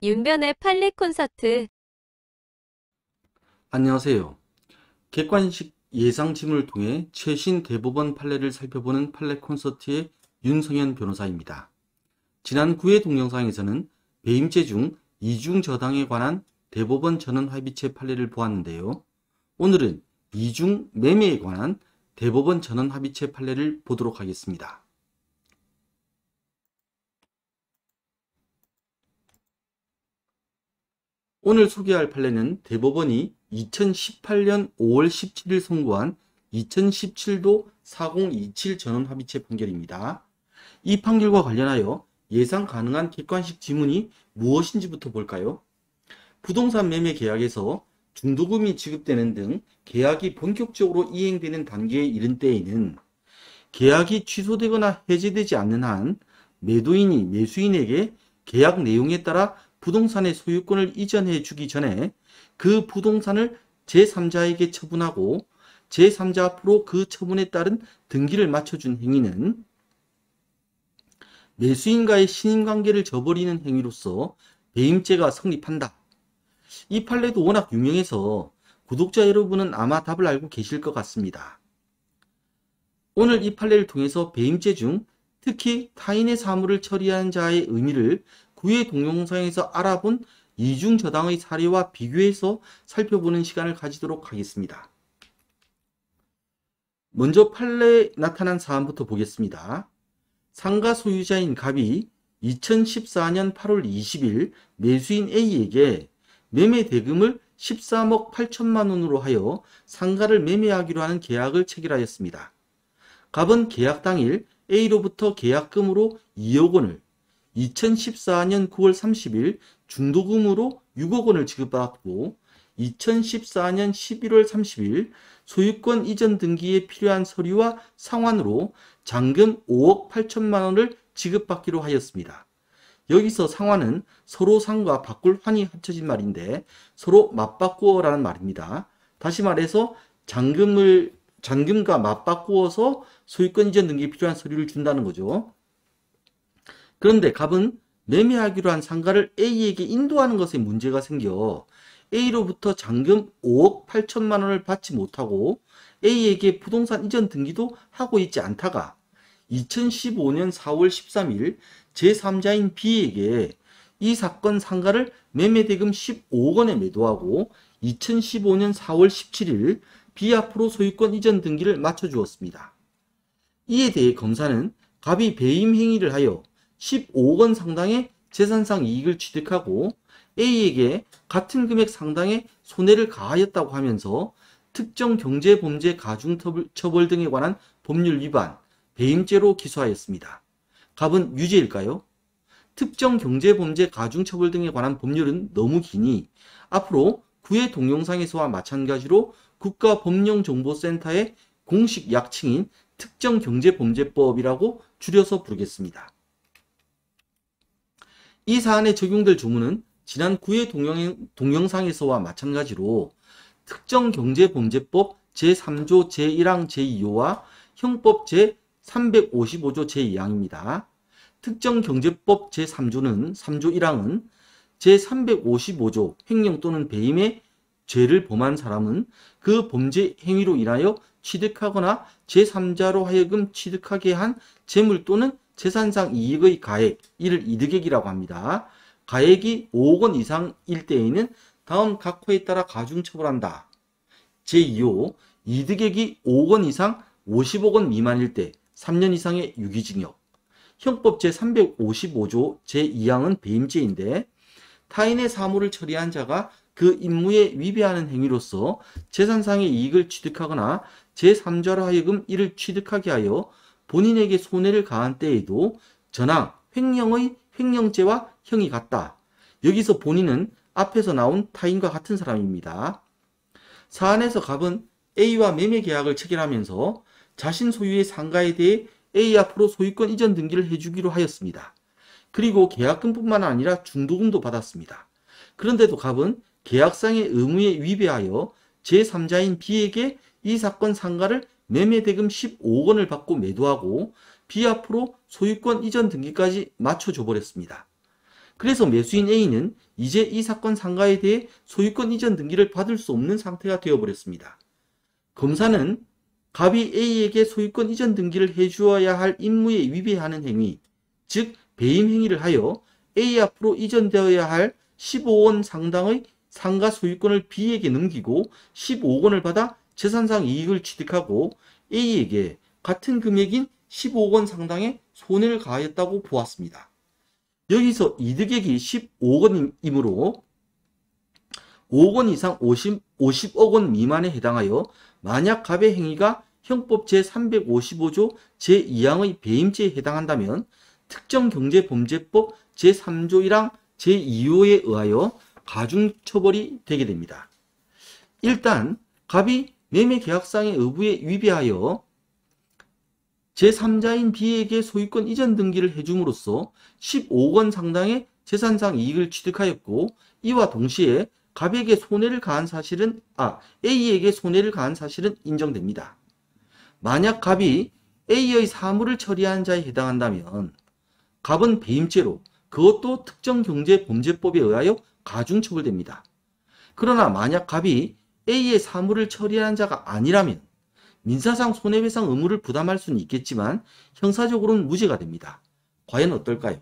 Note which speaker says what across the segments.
Speaker 1: 윤변의 판례 콘서트.
Speaker 2: 안녕하세요. 객관식 예상 지문을 통해 최신 대법원 판례를 살펴보는 판례 콘서트의 윤성현 변호사입니다. 지난 9회 동영상에서는 배임죄 중 이중저당에 관한 대법원 전원합의체 판례를 보았는데요. 오늘은 이중매매에 관한 대법원 전원합의체 판례를 보도록 하겠습니다. 오늘 소개할 판례는 대법원이 2018년 5월 17일 선고한 2017도 4027 전원합의체 판결입니다. 이 판결과 관련하여 예상 가능한 객관식 지문이 무엇인지부터 볼까요? 부동산 매매 계약에서 중도금이 지급되는 등 계약이 본격적으로 이행되는 단계에 이른 때에는 계약이 취소되거나 해제되지 않는 한 매도인이 매수인에게 계약 내용에 따라 부동산의 소유권을 이전해 주기 전에 그 부동산을 제3자에게 처분하고 제3자 앞으로 그 처분에 따른 등기를 맞춰준 행위는 매수인과의 신인관계를 저버리는 행위로서 배임죄가 성립한다. 이 판례도 워낙 유명해서 구독자 여러분은 아마 답을 알고 계실 것 같습니다. 오늘 이 판례를 통해서 배임죄 중 특히 타인의 사물을 처리한 자의 의미를 9회 동영상에서 알아본 이중저당의 사례와 비교해서 살펴보는 시간을 가지도록 하겠습니다. 먼저 판례에 나타난 사안부터 보겠습니다. 상가 소유자인 갑이 2014년 8월 20일 매수인 A에게 매매 대금을 13억 8천만 원으로 하여 상가를 매매하기로 하는 계약을 체결하였습니다. 갑은 계약 당일 A로부터 계약금으로 2억 원을 2014년 9월 30일 중도금으로 6억 원을 지급받았고 2014년 11월 30일 소유권 이전 등기에 필요한 서류와 상환으로 잔금 5억 8천만 원을 지급받기로 하였습니다. 여기서 상환은 서로 상과 바꿀 환이 합쳐진 말인데 서로 맞바꾸어라는 말입니다. 다시 말해서 잔금과 맞바꾸어서 소유권 이전 등기에 필요한 서류를 준다는 거죠. 그런데 갑은 매매하기로 한 상가를 A에게 인도하는 것에 문제가 생겨 A로부터 잔금 5억 8천만 원을 받지 못하고 A에게 부동산 이전 등기도 하고 있지 않다가 2015년 4월 13일 제3자인 B에게 이 사건 상가를 매매대금 15억 원에 매도하고 2015년 4월 17일 B 앞으로 소유권 이전 등기를 맞춰주었습니다. 이에 대해 검사는 갑이 배임 행위를 하여 15억 원 상당의 재산상 이익을 취득하고 A에게 같은 금액 상당의 손해를 가하였다고 하면서 특정 경제범죄 가중처벌 등에 관한 법률 위반, 배임죄로 기소하였습니다. 갑은 유죄일까요? 특정 경제범죄 가중처벌 등에 관한 법률은 너무 기니 앞으로 9회 동영상에서와 마찬가지로 국가법령정보센터의 공식 약칭인 특정경제범죄법이라고 줄여서 부르겠습니다. 이 사안에 적용될 조문은 지난 9회 동영상에서와 마찬가지로 특정경제범죄법 제3조 제1항 제2호와 형법 제355조 제2항입니다. 특정경제법 제3조는 3조 1항은 제355조 횡령 또는 배임의 죄를 범한 사람은 그 범죄 행위로 인하여 취득하거나 제3자로 하여금 취득하게 한 재물 또는 재산상 이익의 가액, 이를 이득액이라고 합니다. 가액이 5억 원 이상일 때에는 다음 각 호에 따라 가중처벌한다. 제2호, 이득액이 5억 원 이상 50억 원 미만일 때 3년 이상의 유기징역. 형법 제355조 제2항은 배임죄인데 타인의 사물을 처리한 자가 그 임무에 위배하는 행위로서 재산상의 이익을 취득하거나 제3자로 하여금 이를 취득하게 하여 본인에게 손해를 가한 때에도 전항, 횡령의 횡령죄와 형이 같다. 여기서 본인은 앞에서 나온 타인과 같은 사람입니다. 사안에서 갑은 A와 매매 계약을 체결하면서 자신 소유의 상가에 대해 A 앞으로 소유권 이전 등기를 해주기로 하였습니다. 그리고 계약금뿐만 아니라 중도금도 받았습니다. 그런데도 갑은 계약상의 의무에 위배하여 제3자인 B에게 이 사건 상가를 매매대금 15억 원을 받고 매도하고 B 앞으로 소유권 이전 등기까지 맞춰줘 버렸습니다. 그래서 매수인 A는 이제 이 사건 상가에 대해 소유권 이전 등기를 받을 수 없는 상태가 되어버렸습니다. 검사는 갑이 A에게 소유권 이전 등기를 해주어야 할 임무에 위배하는 행위, 즉 배임 행위를 하여 A 앞으로 이전되어야 할 15원 상당의 상가 소유권을 B에게 넘기고 15억원을 받아 재산상 이익을 취득하고 A에게 같은 금액인 15억원 상당의 손해를 가하였다고 보았습니다. 여기서 이득액이 15억원이므로 5억원 이상 50억원 미만에 해당하여 만약 갑의 행위가 형법 제355조 제2항의 배임죄에 해당한다면 특정경제범죄법 제3조 1항 제2호에 의하여 가중처벌이 되게 됩니다. 일단 갑이 매매계약상의 의무에 위배하여 제3자인 B에게 소유권 이전 등기를 해줌으로써 15억원 상당의 재산상 이익을 취득하였고 이와 동시에 갑에게 손해를 가한 사실은 A에게 손해를 가한 사실은 인정됩니다. 만약 갑이 A의 사물을 처리한 자에 해당한다면 갑은 배임죄로 그것도 특정경제범죄법에 의하여 가중처벌됩니다. 그러나 만약 갑이 A의 사물을 처리한 자가 아니라면 민사상 손해배상 의무를 부담할 수는 있겠지만 형사적으로는 무죄가 됩니다. 과연 어떨까요?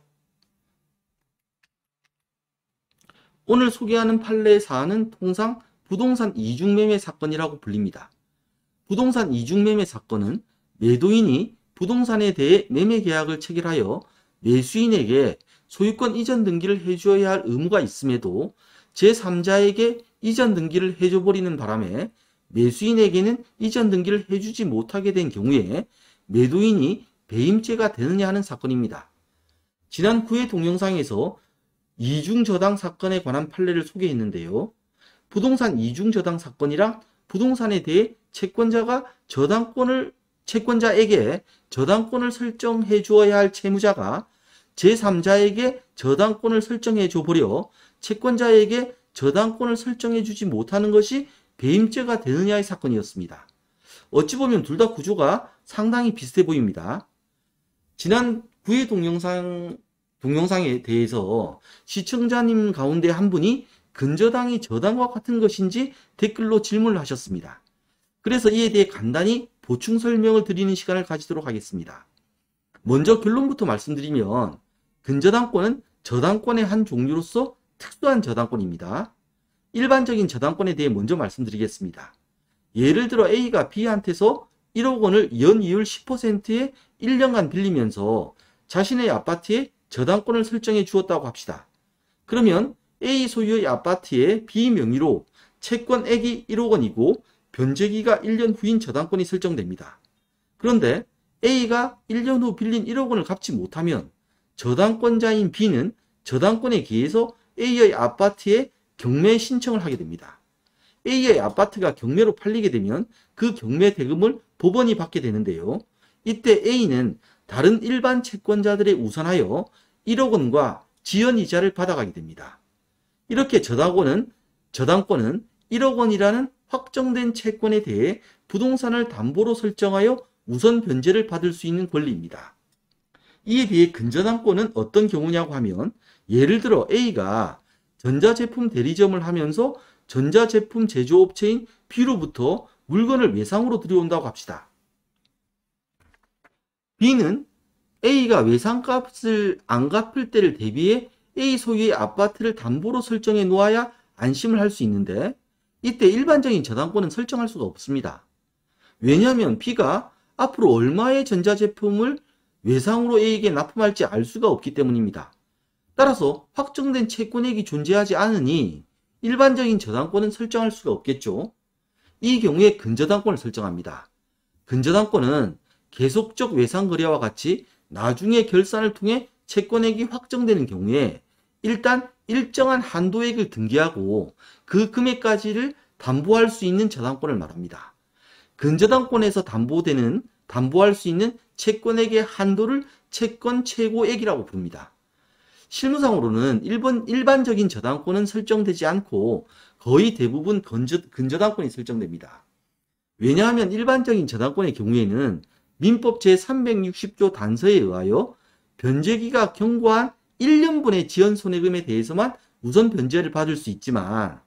Speaker 2: 오늘 소개하는 판례의 사안은 통상 부동산 이중매매 사건이라고 불립니다. 부동산 이중매매 사건은 매도인이 부동산에 대해 매매계약을 체결하여 매수인에게 소유권 이전 등기를 해주어야 할 의무가 있음에도 제3자에게 이전 등기를 해줘버리는 바람에 매수인에게는 이전 등기를 해주지 못하게 된 경우에 매도인이 배임죄가 되느냐 하는 사건입니다. 지난 9회 동영상에서 이중저당 사건에 관한 판례를 소개했는데요. 부동산 이중저당 사건이란 부동산에 대해 채권자에게 저당권을 설정해 주어야 할 채무자가 제3자에게 저당권을 설정해 줘버려 채권자에게 저당권을 설정해 주지 못하는 것이 배임죄가 되느냐의 사건이었습니다. 어찌 보면 둘 다 구조가 상당히 비슷해 보입니다. 지난 9회 동영상에 대해서 시청자님 가운데 한 분이 근저당이 저당과 같은 것인지 댓글로 질문을 하셨습니다. 그래서 이에 대해 간단히 보충 설명을 드리는 시간을 가지도록 하겠습니다. 먼저 결론부터 말씀드리면 근저당권은 저당권의 한 종류로서 특수한 저당권입니다. 일반적인 저당권에 대해 먼저 말씀드리겠습니다. 예를 들어 A가 B한테서 1억 원을 연이율 10%에 1년간 빌리면서 자신의 아파트에 저당권을 설정해 주었다고 합시다. 그러면 A 소유의 아파트에 B 명의로 채권액이 1억 원이고 변제기가 1년 후인 저당권이 설정됩니다. 그런데 A가 1년 후 빌린 1억 원을 갚지 못하면 저당권자인 B는 저당권에 기해서 A의 아파트에 경매 신청을 하게 됩니다. A의 아파트가 경매로 팔리게 되면 그 경매 대금을 법원이 받게 되는데요. 이때 A는 다른 일반 채권자들에 우선하여 1억 원과 지연이자를 받아가게 됩니다. 이렇게 저당권은 1억 원이라는 확정된 채권에 대해 부동산을 담보로 설정하여 우선 변제를 받을 수 있는 권리입니다. 이에 비해 근저당권은 어떤 경우냐고 하면 예를 들어 A가 전자제품 대리점을 하면서 전자제품 제조업체인 B로부터 물건을 외상으로 들여온다고 합시다. B는 A가 외상값을 안 갚을 때를 대비해 A 소유의 아파트를 담보로 설정해 놓아야 안심을 할 수 있는데 이때 일반적인 저당권은 설정할 수가 없습니다. 왜냐하면 B가 앞으로 얼마의 전자제품을 외상으로 A에게 납품할지 알 수가 없기 때문입니다. 따라서 확정된 채권액이 존재하지 않으니 일반적인 저당권은 설정할 수가 없겠죠. 이 경우에 근저당권을 설정합니다. 근저당권은 계속적 외상거래와 같이 나중에 결산을 통해 채권액이 확정되는 경우에 일단 일정한 한도액을 등기하고 그 금액까지를 담보할 수 있는 저당권을 말합니다. 근저당권에서 담보할 수 있는 채권액의 한도를 채권 최고액이라고 부릅니다. 실무상으로는 일반적인 저당권은 설정되지 않고 거의 대부분 근저당권이 설정됩니다. 왜냐하면 일반적인 저당권의 경우에는 민법 제360조 단서에 의하여 변제기가 경과한 1년분의 지연 손해금에 대해서만 우선 변제를 받을 수 있지만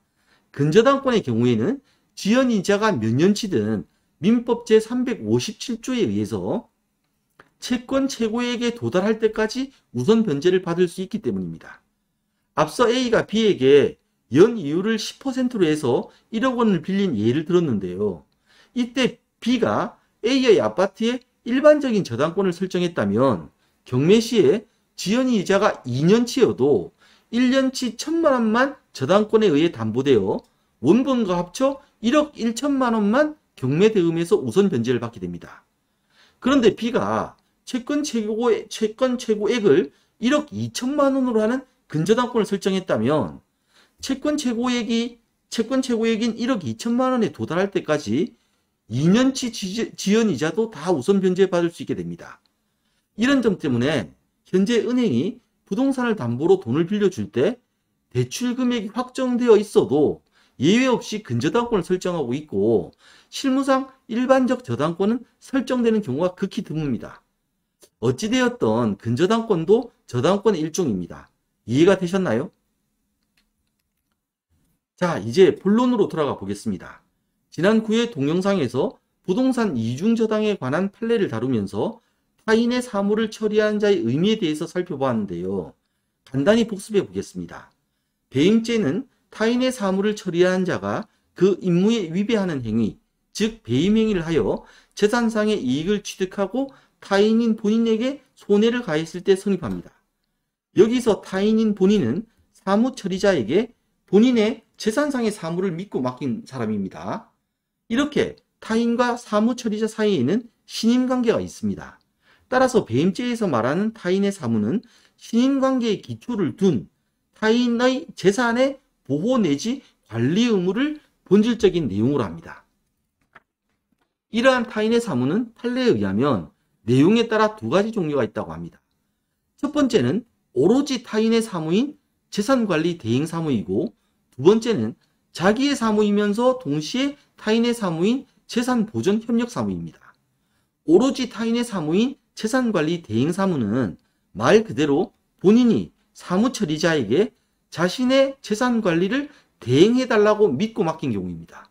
Speaker 2: 근저당권의 경우에는 지연이자가 몇 년치든 민법 제357조에 의해서 채권 최고액에 도달할 때까지 우선 변제를 받을 수 있기 때문입니다. 앞서 A가 B에게 연 이율을 10%로 해서 1억 원을 빌린 예를 들었는데요. 이때 B가 A의 아파트에 일반적인 저당권을 설정했다면 경매 시에 지연이자가 2년치여도 1년치 1,000만 원만 저당권에 의해 담보되어 원본과 합쳐 1억 1천만 원만 경매 대금에서 우선 변제를 받게 됩니다. 그런데 B가 채권 최고액을 1억 2천만 원으로 하는 근저당권을 설정했다면 채권 최고액인 1억 2천만 원에 도달할 때까지 2년치 지연이자도 다 우선 변제받을 수 있게 됩니다. 이런 점 때문에 현재 은행이 부동산을 담보로 돈을 빌려줄 때 대출 금액이 확정되어 있어도 예외 없이 근저당권을 설정하고 있고 실무상 일반적 저당권은 설정되는 경우가 극히 드뭅니다. 어찌되었던 근저당권도 저당권의 일종입니다. 이해가 되셨나요? 자, 이제 본론으로 돌아가 보겠습니다. 지난 9회 동영상에서 부동산 이중저당에 관한 판례를 다루면서 타인의 사물을 처리한 자의 의미에 대해서 살펴보았는데요. 간단히 복습해 보겠습니다. 배임죄는 타인의 사물을 처리한 자가 그 임무에 위배하는 행위, 즉 배임행위를 하여 재산상의 이익을 취득하고 타인인 본인에게 손해를 가했을 때 성립합니다. 여기서 타인인 본인은 사무처리자에게 본인의 재산상의 사물을 믿고 맡긴 사람입니다. 이렇게 타인과 사무처리자 사이에는 신임관계가 있습니다. 따라서 배임죄에서 말하는 타인의 사무는 신임관계의 기초를 둔 타인의 재산의 보호 내지 관리 의무를 본질적인 내용으로 합니다. 이러한 타인의 사무는 판례에 의하면 내용에 따라 두 가지 종류가 있다고 합니다. 첫 번째는 오로지 타인의 사무인 재산관리 대행 사무이고 두 번째는 자기의 사무이면서 동시에 타인의 사무인 재산보전 협력 사무입니다. 오로지 타인의 사무인 재산관리 대행 사무는 말 그대로 본인이 사무처리자에게 자신의 재산관리를 대행해달라고 믿고 맡긴 경우입니다.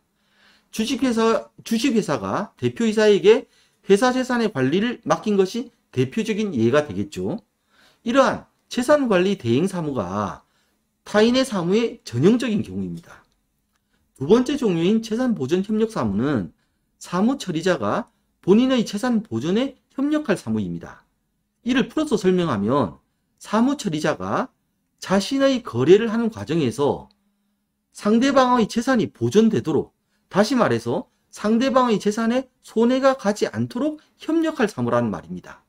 Speaker 2: 주식회사가 대표이사에게 회사 재산의 관리를 맡긴 것이 대표적인 예가 되겠죠. 이러한 재산관리 대행 사무가 타인의 사무의 전형적인 경우입니다. 두 번째 종류인 재산보전 협력 사무는 사무처리자가 본인의 재산 보전에 협력할 사무입니다. 이를 풀어서 설명하면 사무처리자가 자신의 거래를 하는 과정에서 상대방의 재산이 보존되도록, 다시 말해서 상대방의 재산에 손해가 가지 않도록 협력할 사무라는 말입니다.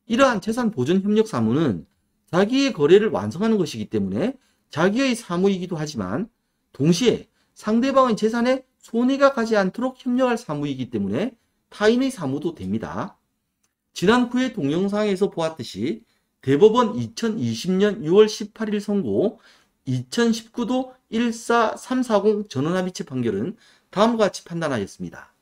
Speaker 2: 이러한 재산보전 협력 사무는 자기의 거래를 완성하는 것이기 때문에 자기의 사무이기도 하지만 동시에 상대방의 재산에 손해가 가지 않도록 협력할 사무이기 때문에 타인의 사무도 됩니다. 지난 9회 동영상에서 보았듯이 대법원 2020년 6월 18일 선고 2019도 14340 전원합의체 판결은 다음과 같이 판단하였습니다.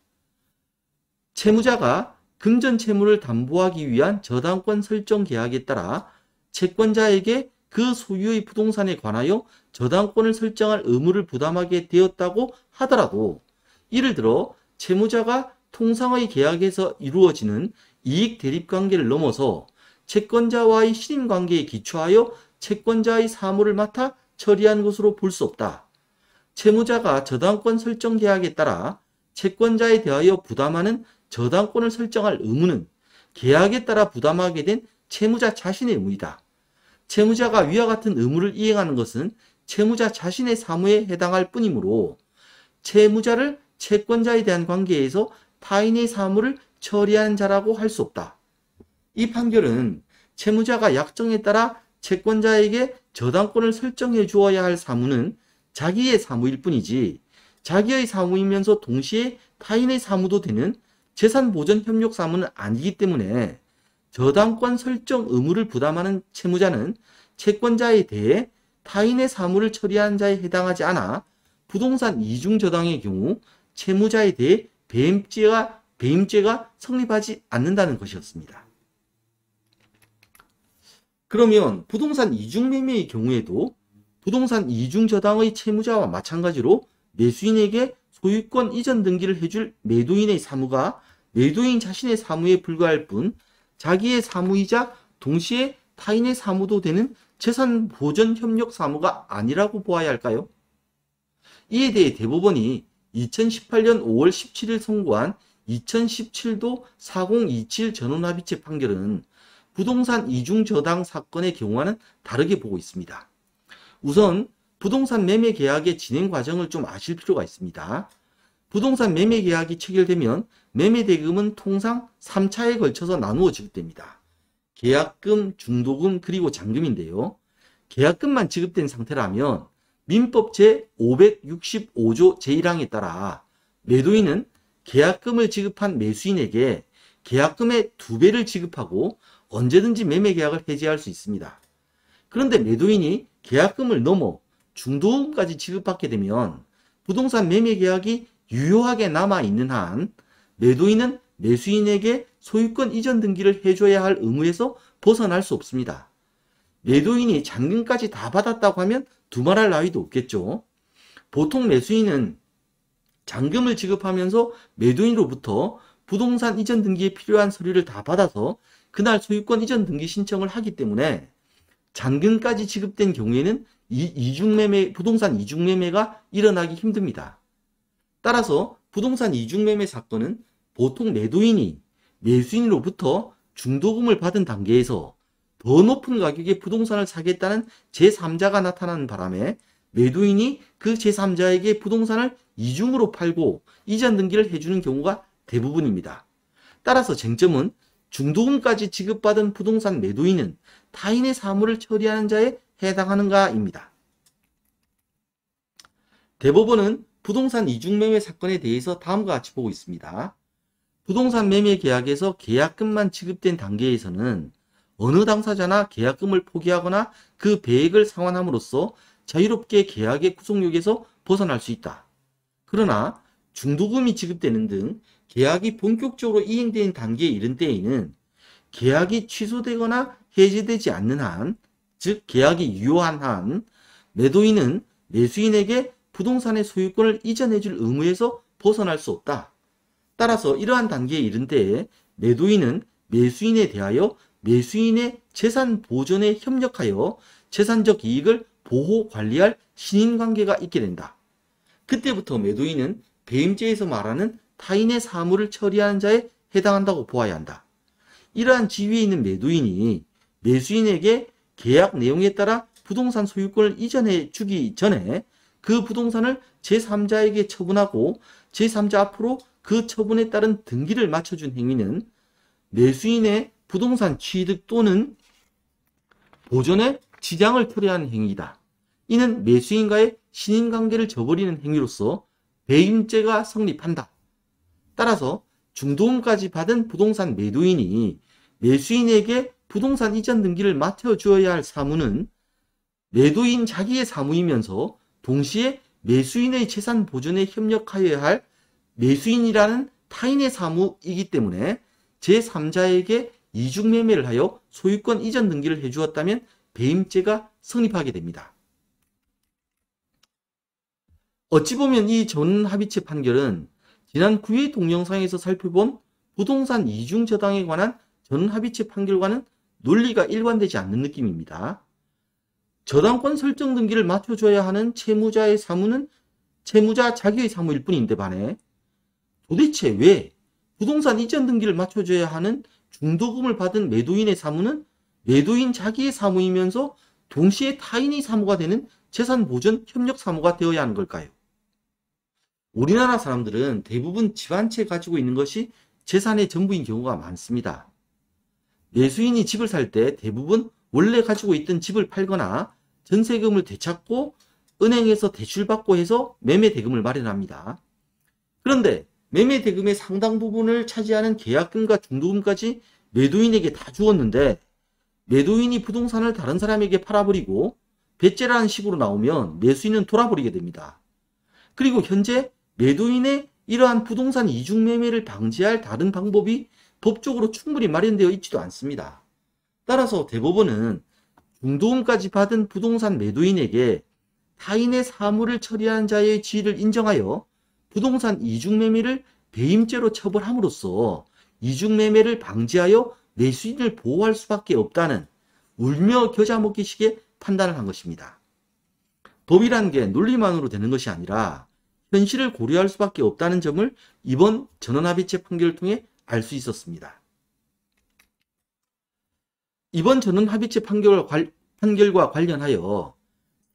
Speaker 2: 채무자가 금전 채무를 담보하기 위한 저당권 설정 계약에 따라 채권자에게 그 소유의 부동산에 관하여 저당권을 설정할 의무를 부담하게 되었다고 하더라도 예를 들어 채무자가 통상의 계약에서 이루어지는 이익 대립 관계를 넘어서 채권자와의 신임 관계에 기초하여 채권자의 사무를 맡아 처리한 것으로 볼 수 없다. 채무자가 저당권 설정 계약에 따라 채권자에 대하여 부담하는 저당권을 설정할 의무는 계약에 따라 부담하게 된 채무자 자신의 의무이다. 채무자가 위와 같은 의무를 이행하는 것은 채무자 자신의 사무에 해당할 뿐이므로 채무자를 채권자에 대한 관계에서 타인의 사무를 처리하는 자라고 할 수 없다. 이 판결은 채무자가 약정에 따라 채권자에게 저당권을 설정해 주어야 할 사무는 자기의 사무일 뿐이지 자기의 사무이면서 동시에 타인의 사무도 되는 재산보전 협력 사무는 아니기 때문에 저당권 설정 의무를 부담하는 채무자는 채권자에 대해 타인의 사무를 처리하는 자에 해당하지 않아 부동산 이중저당의 경우 채무자에 대해 배임죄가 성립하지 않는다는 것이었습니다. 그러면 부동산 이중매매의 경우에도 부동산 이중저당의 채무자와 마찬가지로 매수인에게 소유권 이전 등기를 해줄 매도인의 사무가 매도인 자신의 사무에 불과할 뿐 자기의 사무이자 동시에 타인의 사무도 되는 재산보전협력 사무가 아니라고 보아야 할까요? 이에 대해 대법원이 2018년 5월 17일 선고한 2017도 4027 전원합의체 판결은 부동산 이중저당 사건의 경우와는 다르게 보고 있습니다. 우선 부동산 매매 계약의 진행 과정을 좀 아실 필요가 있습니다. 부동산 매매 계약이 체결되면 매매 대금은 통상 3차에 걸쳐서 나누어 지급됩니다. 계약금, 중도금, 그리고 잔금인데요. 계약금만 지급된 상태라면 민법 제565조 제1항에 따라 매도인은 계약금을 지급한 매수인에게 계약금의 2배를 지급하고 언제든지 매매 계약을 해지할 수 있습니다. 그런데 매도인이 계약금을 넘어 중도금까지 지급받게 되면 부동산 매매 계약이 유효하게 남아있는 한 매도인은 매수인에게 소유권 이전 등기를 해줘야 할 의무에서 벗어날 수 없습니다. 매도인이 잔금까지 다 받았다고 하면 두말할 나위도 없겠죠. 보통 매수인은 잔금을 지급하면서 매도인으로부터 부동산 이전 등기에 필요한 서류를 다 받아서 그날 소유권 이전 등기 신청을 하기 때문에 잔금까지 지급된 경우에는 부동산 이중매매가 일어나기 힘듭니다. 따라서 부동산 이중매매 사건은 보통 매도인이 매수인으로부터 중도금을 받은 단계에서 더 높은 가격에 부동산을 사겠다는 제3자가 나타나는 바람에 매도인이 그 제3자에게 부동산을 이중으로 팔고 이전 등기를 해주는 경우가 대부분입니다. 따라서 쟁점은 중도금까지 지급받은 부동산 매도인은 타인의 사무를 처리하는 자에 해당하는가입니다. 대법원은 부동산 이중매매 사건에 대해서 다음과 같이 보고 있습니다. 부동산 매매 계약에서 계약금만 지급된 단계에서는 어느 당사자나 계약금을 포기하거나 그 배액을 상환함으로써 자유롭게 계약의 구속력에서 벗어날 수 있다. 그러나 중도금이 지급되는 등 계약이 본격적으로 이행되는 단계에 이른 때에는 계약이 취소되거나 해지되지 않는 한, 즉 계약이 유효한 한 매도인은 매수인에게 부동산의 소유권을 이전해 줄 의무에서 벗어날 수 없다. 따라서 이러한 단계에 이른 때에 매도인은 매수인에 대하여 매수인의 재산 보존에 협력하여 재산적 이익을 보호 관리할 신인관계가 있게 된다. 그때부터 매도인은 배임죄에서 말하는 타인의 사무를 처리하는 자에 해당한다고 보아야 한다. 이러한 지위에 있는 매도인이 매수인에게 계약 내용에 따라 부동산 소유권을 이전해 주기 전에 그 부동산을 제3자에게 처분하고 제3자 앞으로 그 처분에 따른 등기를 맞춰준 행위는 매수인의 부동산 취득 또는 보존에 지장을 초래하는 행위이다. 이는 매수인과의 신인관계를 저버리는 행위로서 배임죄가 성립한다. 따라서 중도금까지 받은 부동산 매도인이 매수인에게 부동산 이전 등기를 맡겨주어야 할 사무는 매도인 자기의 사무이면서 동시에 매수인의 재산 보존에 협력하여야 할 매수인이라는 타인의 사무이기 때문에 제3자에게 이중매매를 하여 소유권 이전 등기를 해주었다면 배임죄가 성립하게 됩니다. 어찌 보면 이 전합의체 판결은 지난 9회 동영상에서 살펴본 부동산 이중저당에 관한 전합의체 판결과는 논리가 일관되지 않는 느낌입니다. 저당권 설정 등기를 맡겨줘야 하는 채무자의 사무는 채무자 자기의 사무일 뿐인데 반해 도대체 왜 부동산 이전 등기를 맡겨줘야 하는 중도금을 받은 매도인의 사무는 매도인 자기의 사무이면서 동시에 타인의 사무가 되는 재산보전 협력 사무가 되어야 하는 걸까요? 우리나라 사람들은 대부분 집 한 채 가지고 있는 것이 재산의 전부인 경우가 많습니다. 매수인이 집을 살 때 대부분 원래 가지고 있던 집을 팔거나 전세금을 되찾고 은행에서 대출받고 해서 매매 대금을 마련합니다. 그런데 매매 대금의 상당 부분을 차지하는 계약금과 중도금까지 매도인에게 다 주었는데 매도인이 부동산을 다른 사람에게 팔아버리고 배째라는 식으로 나오면 매수인은 돌아버리게 됩니다. 그리고 현재 매도인의 이러한 부동산 이중매매를 방지할 다른 방법이 법적으로 충분히 마련되어 있지도 않습니다. 따라서 대법원은 중도금까지 받은 부동산 매도인에게 타인의 사물을 처리한 자의 지위를 인정하여 부동산 이중매매를 배임죄로 처벌함으로써 이중매매를 방지하여 매수인을 보호할 수밖에 없다는 울며 겨자 먹기식의 판단을 한 것입니다. 법이란 게 논리만으로 되는 것이 아니라 현실을 고려할 수밖에 없다는 점을 이번 전원합의체 판결을 통해 알 수 있었습니다. 이번 전원합의체 판결과 관련하여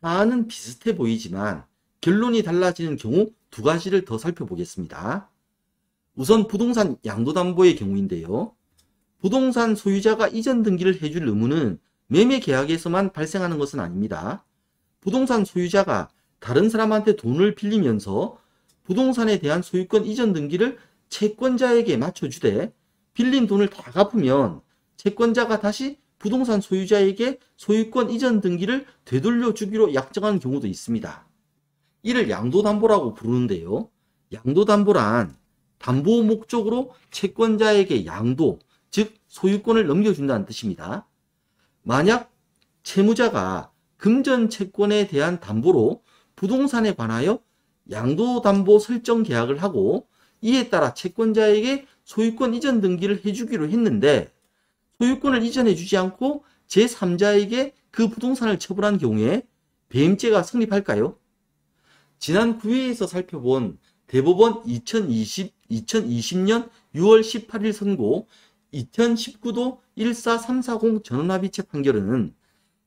Speaker 2: 사안은 비슷해 보이지만 결론이 달라지는 경우 두 가지를 더 살펴보겠습니다. 우선 부동산 양도담보의 경우인데요. 부동산 소유자가 이전 등기를 해줄 의무는 매매계약에서만 발생하는 것은 아닙니다. 부동산 소유자가 다른 사람한테 돈을 빌리면서 부동산에 대한 소유권 이전 등기를 채권자에게 맞춰주되 빌린 돈을 다 갚으면 채권자가 다시 부동산 소유자에게 소유권 이전 등기를 되돌려 주기로 약정한 경우도 있습니다. 이를 양도담보라고 부르는데요. 양도담보란 담보 목적으로 채권자에게 양도, 즉 소유권을 넘겨준다는 뜻입니다. 만약 채무자가 금전 채권에 대한 담보로 부동산에 관하여 양도담보 설정 계약을 하고 이에 따라 채권자에게 소유권 이전 등기를 해주기로 했는데 소유권을 이전해 주지 않고 제3자에게 그 부동산을 처분한 경우에 배임죄가 성립할까요? 지난 9회에서 살펴본 대법원 2020년 6월 18일 선고 2019도 14340 전원합의체 판결은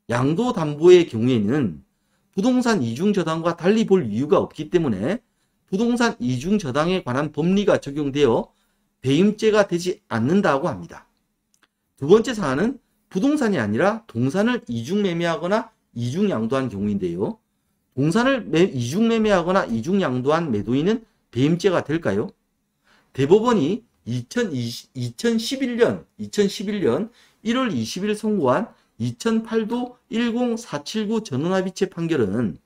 Speaker 2: 양도담보의 경우에는 부동산 이중저당과 달리 볼 이유가 없기 때문에 부동산 이중저당에 관한 법리가 적용되어 배임죄가 되지 않는다고 합니다. 두 번째 사안은 부동산이 아니라 동산을 이중매매하거나 이중양도한 경우인데요. 동산을 이중매매하거나 이중양도한 매도인은 배임죄가 될까요? 대법원이 2011년 1월 20일 선고한 2008도 10479 전원합의체 판결은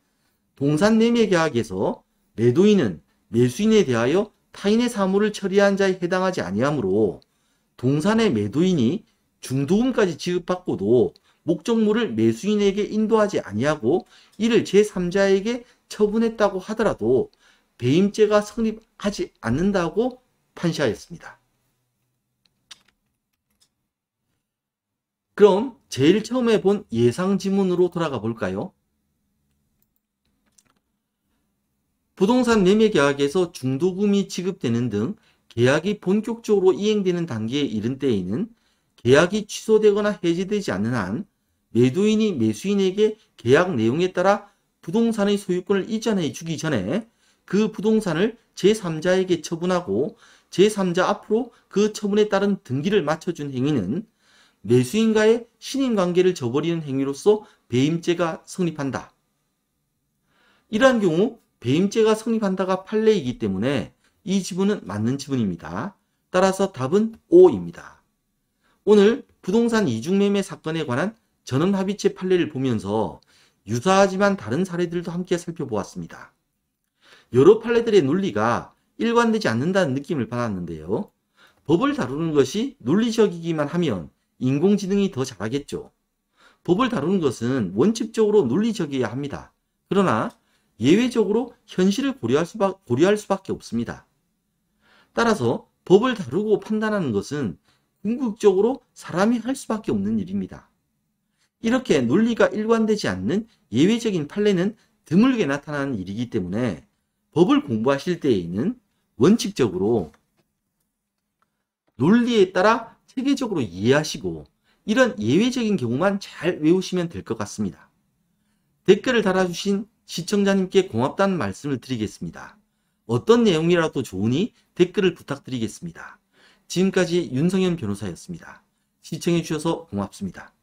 Speaker 2: 동산매매계약에서 매도인은 매수인에 대하여 타인의 사물을 처리한 자에 해당하지 아니하므로 동산의 매도인이 중도금까지 지급받고도 목적물을 매수인에게 인도하지 아니하고 이를 제3자에게 처분했다고 하더라도 배임죄가 성립하지 않는다고 판시하였습니다. 그럼 제일 처음에 본 예상지문으로 돌아가 볼까요? 부동산 매매계약에서 중도금이 지급되는 등 계약이 본격적으로 이행되는 단계에 이른 때에는 계약이 취소되거나 해지되지 않는 한 매도인이 매수인에게 계약 내용에 따라 부동산의 소유권을 이전해 주기 전에 그 부동산을 제3자에게 처분하고 제3자 앞으로 그 처분에 따른 등기를 맞춰준 행위는 매수인과의 신인관계를 저버리는 행위로서 배임죄가 성립한다. 이러한 경우 배임죄가 성립한다가 판례이기 때문에 이 지문은 맞는 지문입니다. 따라서 답은 O입니다. 오늘 부동산 이중매매 사건에 관한 전원합의체 판례를 보면서 유사하지만 다른 사례들도 함께 살펴보았습니다. 여러 판례들의 논리가 일관되지 않는다는 느낌을 받았는데요. 법을 다루는 것이 논리적이기만 하면 인공지능이 더 잘하겠죠. 법을 다루는 것은 원칙적으로 논리적이어야 합니다. 그러나 예외적으로 현실을 고려할 수밖에 없습니다. 따라서 법을 다루고 판단하는 것은 궁극적으로 사람이 할 수밖에 없는 일입니다. 이렇게 논리가 일관되지 않는 예외적인 판례는 드물게 나타나는 일이기 때문에 법을 공부하실 때에는 원칙적으로 논리에 따라 체계적으로 이해하시고 이런 예외적인 경우만 잘 외우시면 될 것 같습니다. 댓글을 달아주신 시청자님께 고맙다는 말씀을 드리겠습니다. 어떤 내용이라도 좋으니 댓글을 부탁드리겠습니다. 지금까지 윤성현 변호사였습니다. 시청해주셔서 고맙습니다.